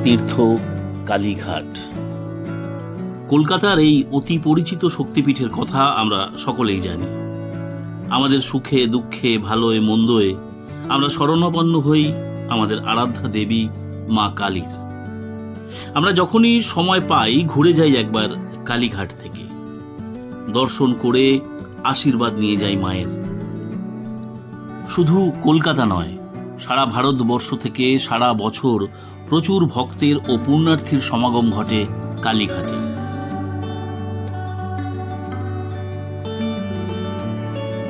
মহাতীর্থ কালীঘাট। কলকাতার এই অতি পরিচিত শক্তিপীঠের কথা আমরা সকলেই জানি। আমাদের সুখে দুঃখে ভালোয় মন্দয়ে আমরা শরণাপন্ন হই আমাদের আরাধ্যা দেবী মা কালীর। আমরা যখনই সময় পাই ঘুরে যাই একবার কালীঘাট থেকে, দর্শন করে আশীর্বাদ নিয়ে যাই মায়ের। শুধু কলকাতা নয়, সারা ভারতবর্ষ থেকে সারা বছর প্রচুর ভক্তের ও পুণ্যার্থীর সমাগম ঘটে কালীঘাটে।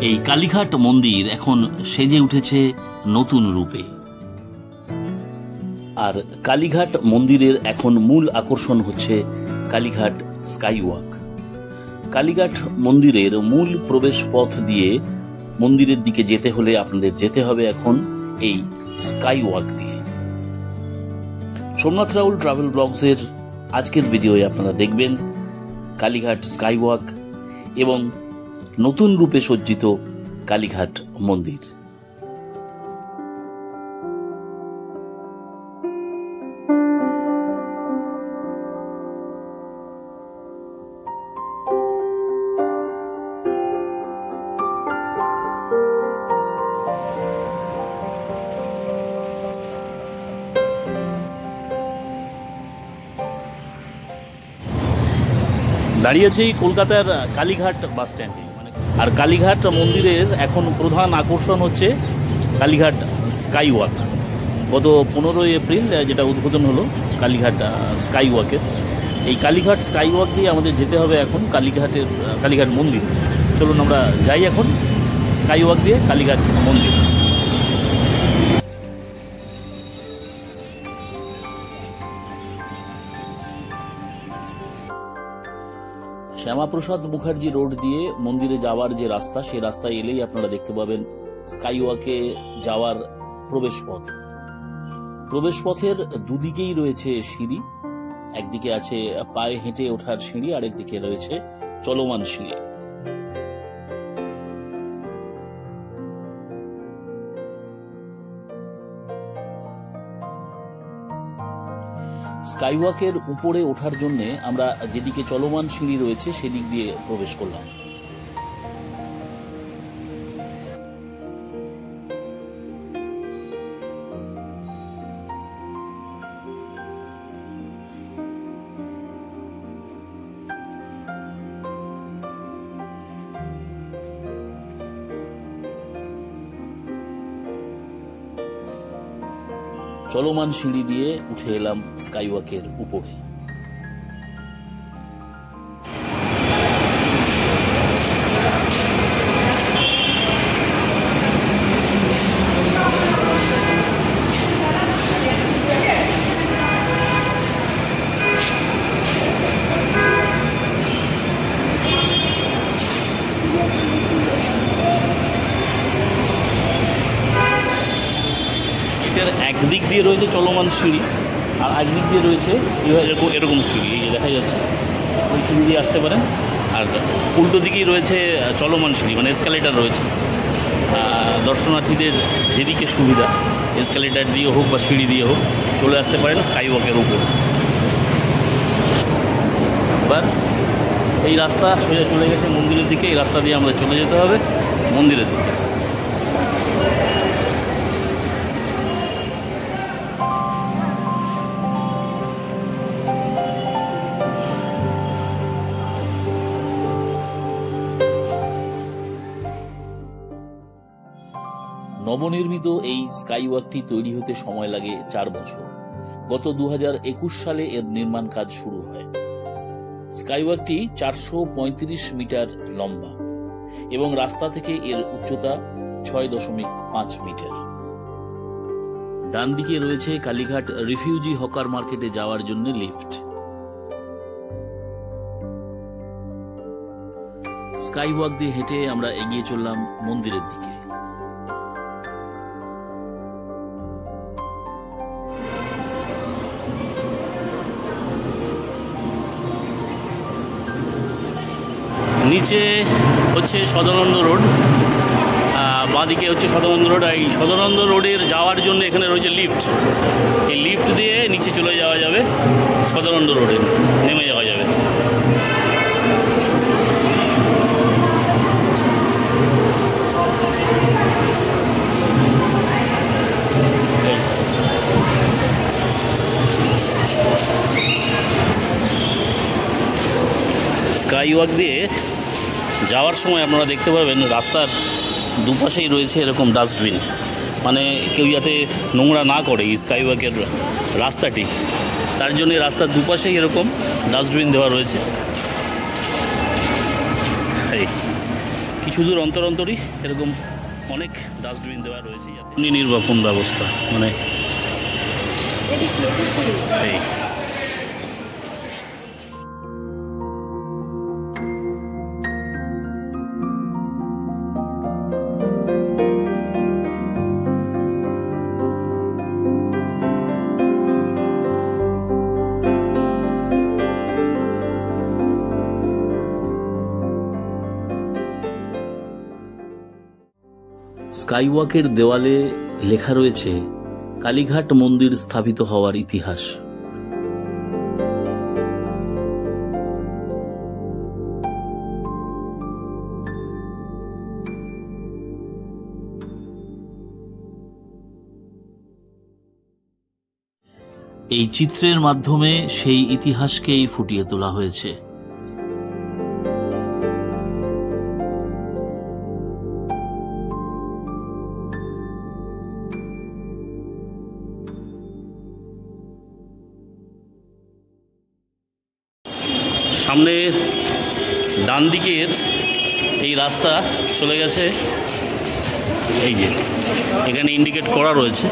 এই কালীঘাট মন্দির এখন সেজে উঠেছে নতুন রূপে। আর কালীঘাট মন্দিরের এখন মূল আকর্ষণ হচ্ছে কালীঘাট স্কাইওয়াক। কালীঘাট মন্দিরের মূল প্রবেশ পথ দিয়ে মন্দিরের দিকে যেতে হলে আপনাদের যেতে হবে এখন এই স্কাইওয়াক দিয়ে। সোমনাথ রাউল ট্রাভেল ব্লগসের আজকের ভিডিওয়ে আপনারা দেখবেন কালীঘাট স্কাইওয়াক এবং নতুন রূপে সজ্জিত কালীঘাট মন্দির। দাঁড়িয়েছে এই কলকাতার কালীঘাট বাস স্ট্যান্ডে। আর কালীঘাট মন্দিরের এখন প্রধান আকর্ষণ হচ্ছে কালীঘাট স্কাইওয়াক। গত 15 এপ্রিল যেটা উদ্বোধন হলো কালীঘাট স্কাইওয়াকের। এই কালীঘাট স্কাইওয়াক দিয়ে আমাদের যেতে হবে এখন কালীঘাট মন্দির। চলুন আমরা যাই এখন স্কাইওয়াক দিয়ে কালীঘাট মন্দির। শ্যামাপ্রসাদ মুখার্জি রোড দিয়ে মন্দিরে যাওয়ার যে রাস্তা, সেই রাস্তায় এলেই আপনারা দেখতে পাবেন স্কাইওয়াকে যাওয়ার প্রবেশপথ। প্রবেশপথের দুদিকেই রয়েছে সিঁড়ি। একদিকে আছে পায়ে হেঁটে ওঠার সিঁড়ি, আর একদিকে রয়েছে চলমান সিঁড়ি। স্কাইওয়াকের উপরে ওঠার জন্য আমরা যেদিকে চলমান সিঁড়ি রয়েছে সেদিক দিয়ে প্রবেশ করলাম। চলমান সিঁড়ি দিয়ে উঠে এলাম স্কাইওয়াকের উপরে। একদিক দিয়ে রয়েছে চলমান সিঁড়ি, আর একদিক দিয়ে রয়েছে এরকম সিঁড়ি, এই যে দেখা যাচ্ছে, ওই সিঁড়ি দিয়ে আসতে পারেন। আর উল্টো দিকেই রয়েছে চলমান সিঁড়ি, মানে এসকালেটার রয়েছে। দর্শনার্থীদের যেদিকে সুবিধা, এসকালেটার দিয়ে হোক বা সিঁড়ি দিয়ে হোক, চলে আসতে পারেন স্কাইওয়াকের উপর। এবার এই রাস্তা সোজা চলে গেছে মন্দিরের দিকে। এই রাস্তা দিয়ে আমরা চলে যেতে হবে মন্দিরের দিকে। নবনির্মিত এই স্কাইওয়াকটি তৈরি হতে সময় লাগে 4 বছর। গত 2021 সালে এর নির্মাণ কাজ শুরু হয়। স্কাইওয়াকটি 435 মিটার লম্বা এবং রাস্তা থেকে এর উচ্চতা 6.5 মিটার। ডান দিকে রয়েছে কালীঘাট রিফিউজি হকার মার্কেটে যাওয়ার জন্য লিফট। স্কাইওয়াক দিয়ে হেঁটে আমরা এগিয়ে চললাম মন্দিরের দিকে। নিচে হচ্ছে সদানন্দ রোড, বাঁদিকে হচ্ছে সদানন্দ রোড। এই সদানন্দ রোডের যাওয়ার জন্য এখানে রয়েছে লিফট। এই লিফট দিয়ে নিচে চলে যাওয়া যাবে, সদানন্দ রোডে নেমে যাওয়া যাবে। স্কাইওয়াক দিয়ে যাওয়ার সময় আপনারা দেখতে পাবেন রাস্তার দুপাশেই রয়েছে এরকম ডাস্টবিন, মানে কেউ যাতে নোংরা না করে এই স্কাইওয়াকের রাস্তাটি, তার জন্য রাস্তার দুপাশেই এরকম ডাস্টবিন দেওয়া রয়েছে। এই কিছু দূর অন্তর অন্তরই এরকম অনেক ডাস্টবিন দেওয়া রয়েছে, নির্বাপন ব্যবস্থা, মানে এই স্কাইওয়াকের দেওয়ালে লেখা রয়েছে কালীঘাট মন্দির স্থাপিত হওয়ার ইতিহাস। এই চিত্রের মাধ্যমে সেই ইতিহাসকেই ফুটিয়ে তোলা হয়েছে। সামনে ডান দিকের এই রাস্তা চলে গেছে, এই যে এখানে ইন্ডিকেট করা রয়েছে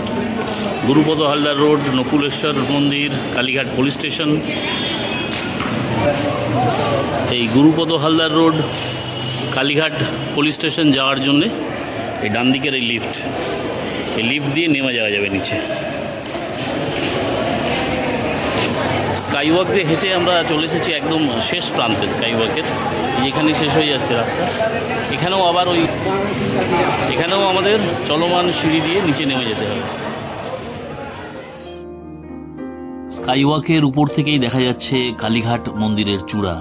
গুরুপদ হালদার রোড, নকুলেশ্বর মন্দির, কালীঘাট পুলিশ স্টেশন। এই Gurupada Haldar road, Kalighat police station যাওয়ার জন্যে এই ডান দিকের এই লিফট দিয়ে নেমে যাওয়া যাবে নিচে। স্কাইওয়াক দিয়ে হেঁটে আমরা চলে এসেছি একদম শেষ প্রান্তে স্কাইওয়াকের, যেখানে শেষ হয়ে যাচ্ছে রাস্তা। এখানেও আবার এখানেও আমাদের চলমান সিঁড়ি দিয়ে নিচে নেমে যেতে হবে। স্কাইওয়াকের উপর থেকেই দেখা যাচ্ছে কালীঘাট মন্দিরের চূড়া।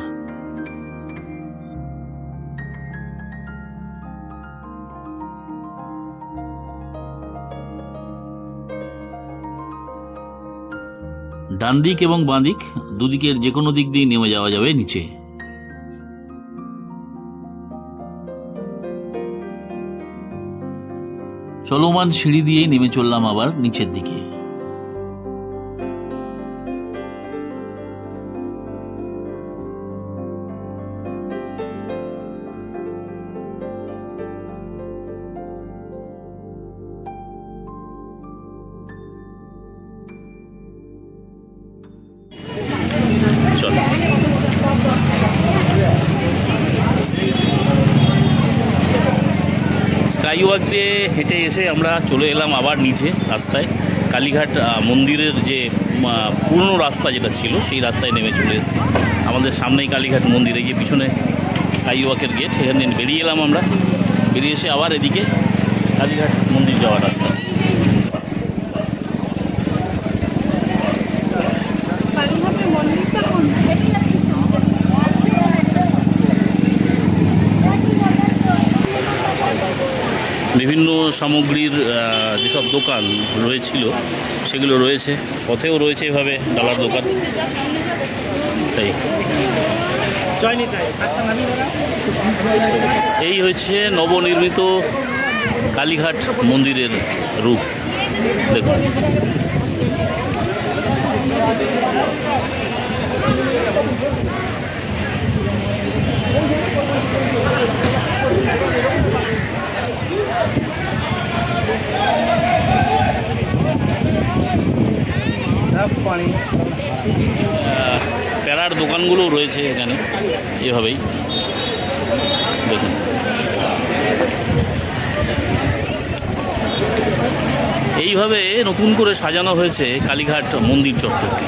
ডান দিক এবং বাঁ দিক দুদিকের যে কোনো দিক দিয়ে নেমে যাওয়া যাবে নিচে। চলমান সিঁড়ি দিয়ে নেমে চললাম আবার নিচের দিকে। স্কাইওয়াক দিয়ে হেঁটে এসে আমরা চলে এলাম আবার নিচে রাস্তায়, কালীঘাট মন্দিরের যে পুরনো রাস্তা যেটা ছিল সেই রাস্তায় নেমে চলে এসেছি। আমাদের সামনেই কালীঘাট মন্দিরে গিয়ে পিছনে স্কাইওয়াকের গেট, এখানে বেরিয়ে এলাম আমরা। বেরিয়ে এসে আবার এদিকে কালীঘাট মন্দির যাওয়ার রাস্তা। বিভিন্ন সামগ্রীর যেসব দোকান রয়েছিল সেগুলো রয়েছে, পথেও রয়েছে এভাবে ডালার দোকান। তাই এই হচ্ছে নবনির্মিত কালীঘাট মন্দিরের রূপ। দেখুন, প্যারার দোকানগুলো রয়েছে এখানে এভাবেই। দেখুন, এইভাবে নতুন করে সাজানো হয়েছে কালীঘাট মন্দির চত্বরকে।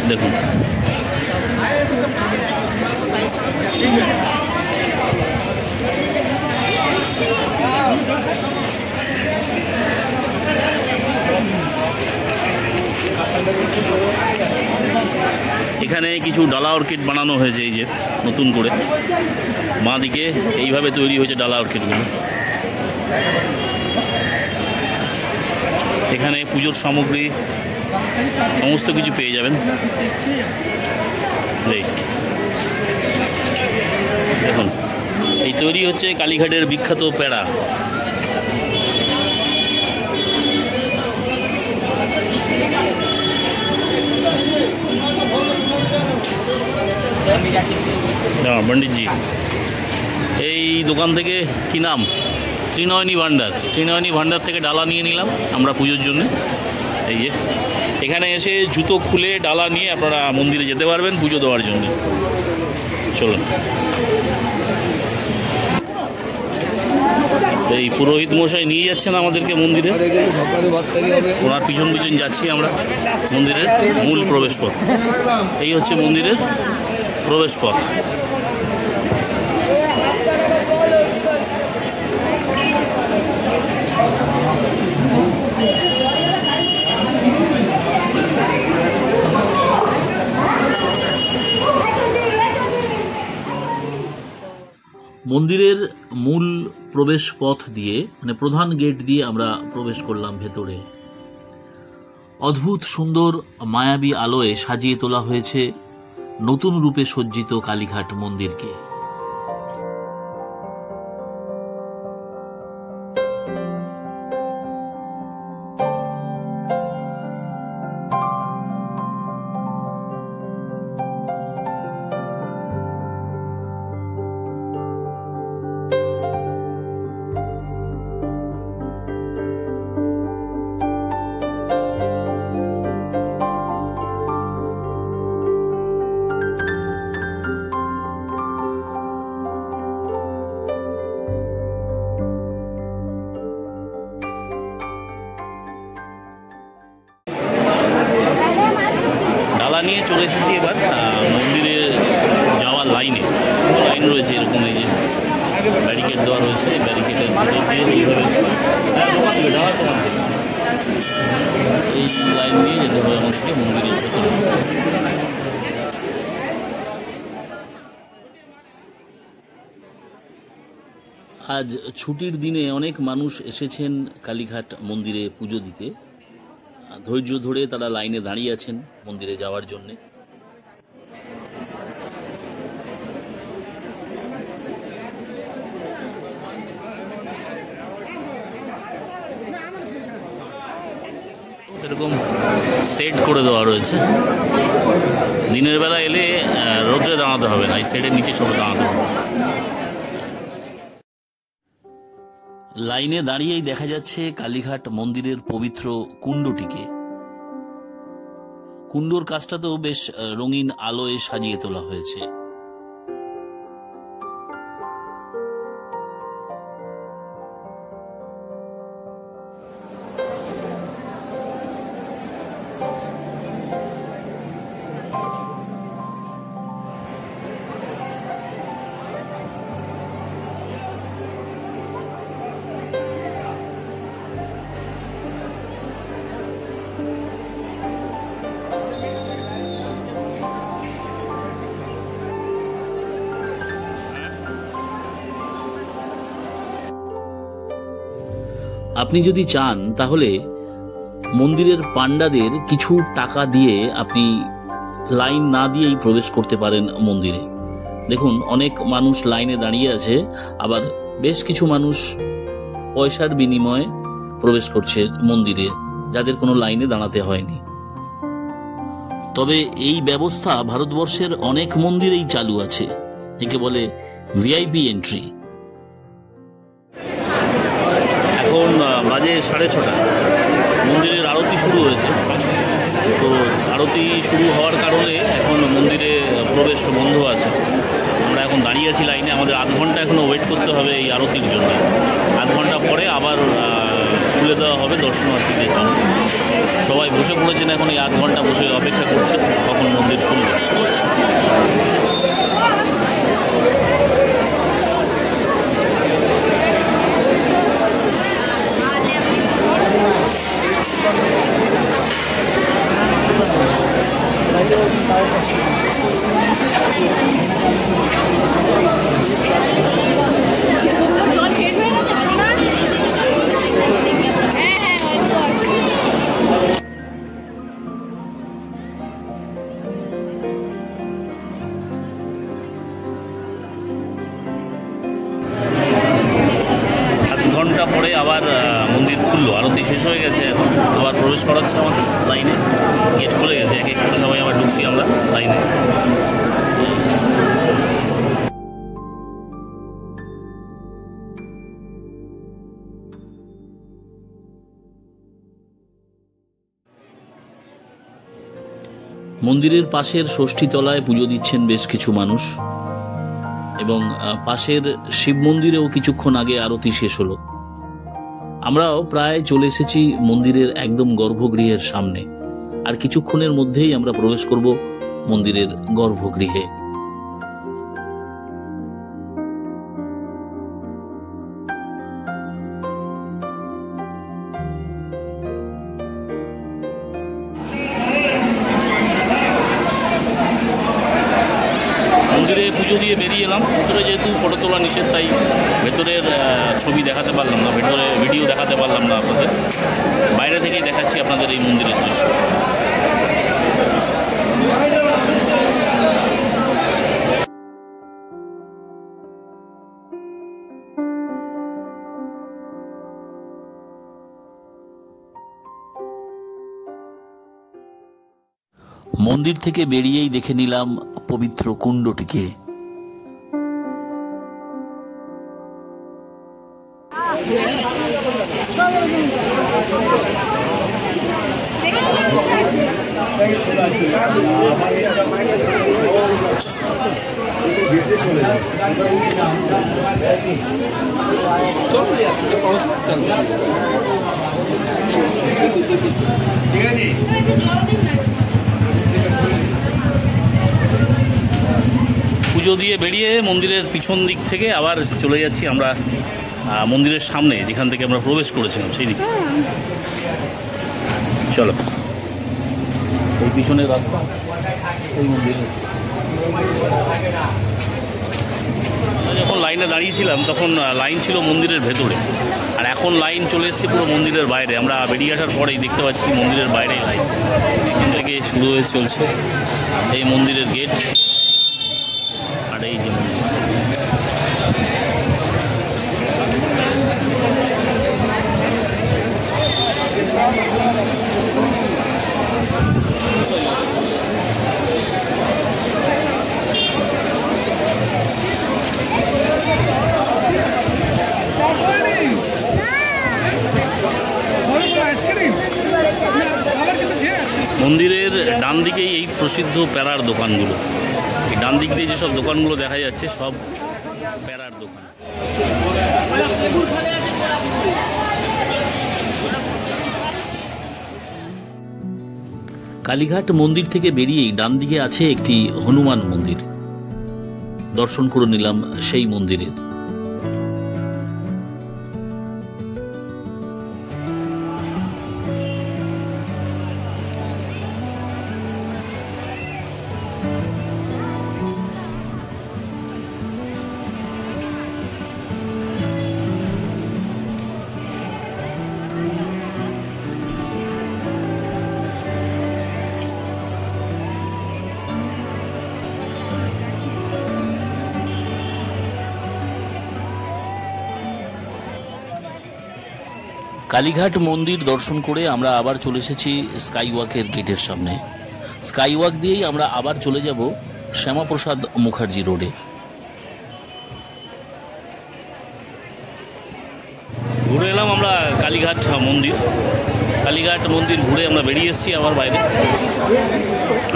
দেখুন, এখানে কিছু ডালা অর্কিড বানানো হয়েছে, এই যে নতুন করে বাঁ দিকে এইভাবে তৈরি হয়েছে ডালা অর্কিডগুলো। এখানে পুজোর সামগ্রী সমস্ত কিছু পেয়ে যাবেন। দেখুন, এই তৈরি হচ্ছে কালীঘাটের বিখ্যাত প্যাড়া। পণ্ডিতজি, এই দোকান থেকে কি নাম? ত্রিনয়নী ভান্ডার। ত্রিনয়নী ভান্ডার থেকে ডালা নিয়ে নিলাম আমরা পুজোর জন্য। এই যে এখানে এসে জুতো খুলে ডালা নিয়ে আপনারা মন্দিরে যেতে পারবেন পুজো দেওয়ার জন্য। চলুন, এই পুরোহিত মশাই নিয়ে যাচ্ছেন আমাদেরকে মন্দিরে, ওনার পিছন পিছন যাচ্ছি আমরা মন্দিরের মূল প্রবেশ পথ। এই হচ্ছে মন্দিরের প্রবেশ পথ। মন্দিরের মূল প্রবেশ পথ দিয়ে, মানে প্রধান গেট দিয়ে আমরা প্রবেশ করলাম ভেতরে। অদ্ভুত সুন্দর মায়াবী আলোয় সাজিয়ে তোলা হয়েছে নতুন রূপে সজ্জিত কালীঘাট মন্দিরকে। নিয়ে চলে এসেছি এবার মন্দিরে যাওয়ার লাইনে। লাইন রয়েছে এরকম, এই যে ব্যারিকেড দেওয়া রয়েছে, ব্যারিকেডের ভিতর দিয়ে এইভাবে এই লাইন দিয়ে যেতে হবে আমাদেরকে মন্দিরে যেতে হবে। আজ ছুটির দিনে অনেক মানুষ এসেছেন কালীঘাট মন্দিরে পুজো দিতে। ধৈর্য ধরে তারা লাইনে দাঁড়িয়ে আছেন মন্দিরে যাওয়ার জন্যে। এরকম সেট করে দেওয়া রয়েছে, দিনের বেলা এলে রোদ্রে দাঁড়াতে হবে না, এই সেটের নিচে সব দাঁড়াতে হবে। লাইনে দাঁড়িয়েই দেখা যাচ্ছে কালীঘাট মন্দিরের পবিত্র কুণ্ডটিকে। কুণ্ডর কাজটাতেও বেশ রঙিন আলোয় সাজিয়ে তোলা হয়েছে। আপনি যদি চান তাহলে মন্দিরের পান্ডাদের কিছু টাকা দিয়ে আপনি লাইন না দিয়েই প্রবেশ করতে পারেন মন্দিরে। দেখুন, অনেক মানুষ লাইনে দাঁড়িয়ে আছে, আবার বেশ কিছু মানুষ পয়সার বিনিময়ে প্রবেশ করছে মন্দিরে, যাদের কোনো লাইনে দাঁড়াতে হয়নি। তবে এই ব্যবস্থা ভারতবর্ষের অনেক মন্দিরেই চালু আছে, একে বলে ভিআইপি এন্ট্রি। এখন বাজে 6:30, মন্দিরের আরতি শুরু হয়েছে। তো আরতি শুরু হওয়ার কারণে এখন মন্দিরে প্রবেশ বন্ধ আছে। আমরা এখন দাঁড়িয়ে আছি লাইনে, আমাদের আধ ঘন্টা এখনও ওয়েট করতে হবে এই আরতির জন্য। আধ ঘন্টা পরে আবার খুলে দেওয়া হবে দর্শনার্থীদের জন্য। সবাই বসে পড়েছেন এখন, এই আধ ঘন্টা বসে অপেক্ষা করছে কখন মন্দির খুলবে। ঘন্টা পরে আবার মন্দির খুললো, আরতি শেষ হয়ে গেছে, এখন আবার প্রবেশ করাচ্ছে আমাদের লাইনে, গেট খুলে গেছে, এক এক করে সবাই আবার ঢুকছি আমরা লাইনে। মন্দিরের পাশের ষষ্ঠীতলায় পুজো দিচ্ছেন বেশ কিছু মানুষ, এবং পাশের শিব মন্দিরেও কিছুক্ষণ আগে আরতি শেষ হলো। আমরাও প্রায় চলে এসেছি মন্দিরের একদম গর্ভগৃহের সামনে, আর কিছুক্ষণের মধ্যেই আমরা প্রবেশ করব মন্দিরের গর্ভগৃহে। মন্দিরে পুজো দিয়ে বেরিয়ে এলাম। ভেতরে যেহেতু ফটো তোলা নিষেধ, তাই ভেতরের ছবি দেখাতে পারলাম না, ভেতরে ভিডিও দেখাতে পারলাম না আপনাদের। বাইরে থেকেই দেখাচ্ছি আপনাদের এই মন্দিরের দৃশ্য। মন্দির থেকে বেরিয়েই দেখে নিলাম পবিত্র কুণ্ডটিকে। পুজো দিয়ে বেরিয়ে মন্দিরের পিছন দিক থেকে আবার চলে যাচ্ছি আমরা মন্দিরের সামনে, যেখান থেকে আমরা প্রবেশ করেছিলাম সেই দিকে। চলো, এই পিছনের রাস্তা এই মন্দিরে। যখন লাইনে দাঁড়িয়েছিলাম তখন লাইন ছিল মন্দিরের ভেতরে, আর এখন লাইন চলে এসেছে পুরো মন্দিরের বাইরে। আমরা বেরিয়ে আসার পরেই দেখতে পাচ্ছি মন্দিরের বাইরেই লাইন, এখান থেকে শুরু হয়ে চলছে এই মন্দিরের গেট। আর এই যে মন্দিরের ডান দিকেই এই প্রসিদ্ধ প্যারার দোকানগুলো। এই ডান দিক দিয়ে যেসব দোকানগুলো দেখা যাচ্ছে সব প্যারার দোকান। কালীঘাট মন্দির থেকে বেরিয়েই ডান দিকে আছে একটি হনুমান মন্দির, দর্শন করে নিলাম সেই মন্দিরের। কালীঘাট মন্দির দর্শন করে আমরা আবার চলে এসেছি স্কাইওয়াকের গেটের সামনে। স্কাইওয়াক দিয়েই আমরা আবার চলে যাব শ্যামাপ্রসাদ মুখার্জি রোডে। ঘুরে এলাম আমরা কালীঘাট মন্দির। কালীঘাট মন্দির ঘুরে আমরা বেরিয়ে এসেছি আবার বাইরে।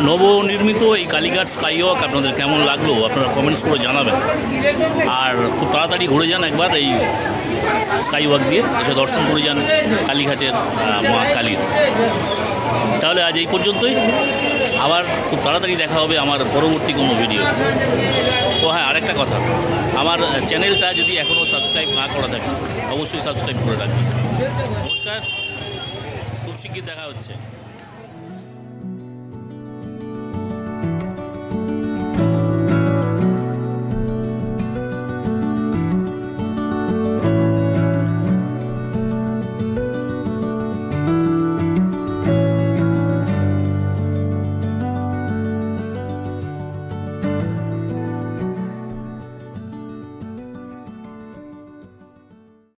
নবনির্মিত এই কালীঘাট স্কাইওয়াক আপনাদের কেমন লাগলো আপনারা কমেন্টস করে জানাবেন, আর খুব তাড়াতাড়ি ঘুরে যান একবার এই স্কাইওয়াক দিয়ে, এসে দর্শন করে যান কালীঘাটের মা কালীর। তাহলে আজ এই পর্যন্তই, আবার খুব তাড়াতাড়ি দেখা হবে আমার পরবর্তী কোনো ভিডিও। ও হ্যাঁ, আরেকটা কথা, আমার চ্যানেলটা যদি এখনও সাবস্ক্রাইব না করা থাকে অবশ্যই সাবস্ক্রাইব করে রাখবেন। নমস্কার, খুব শিগগির দেখা হচ্ছে।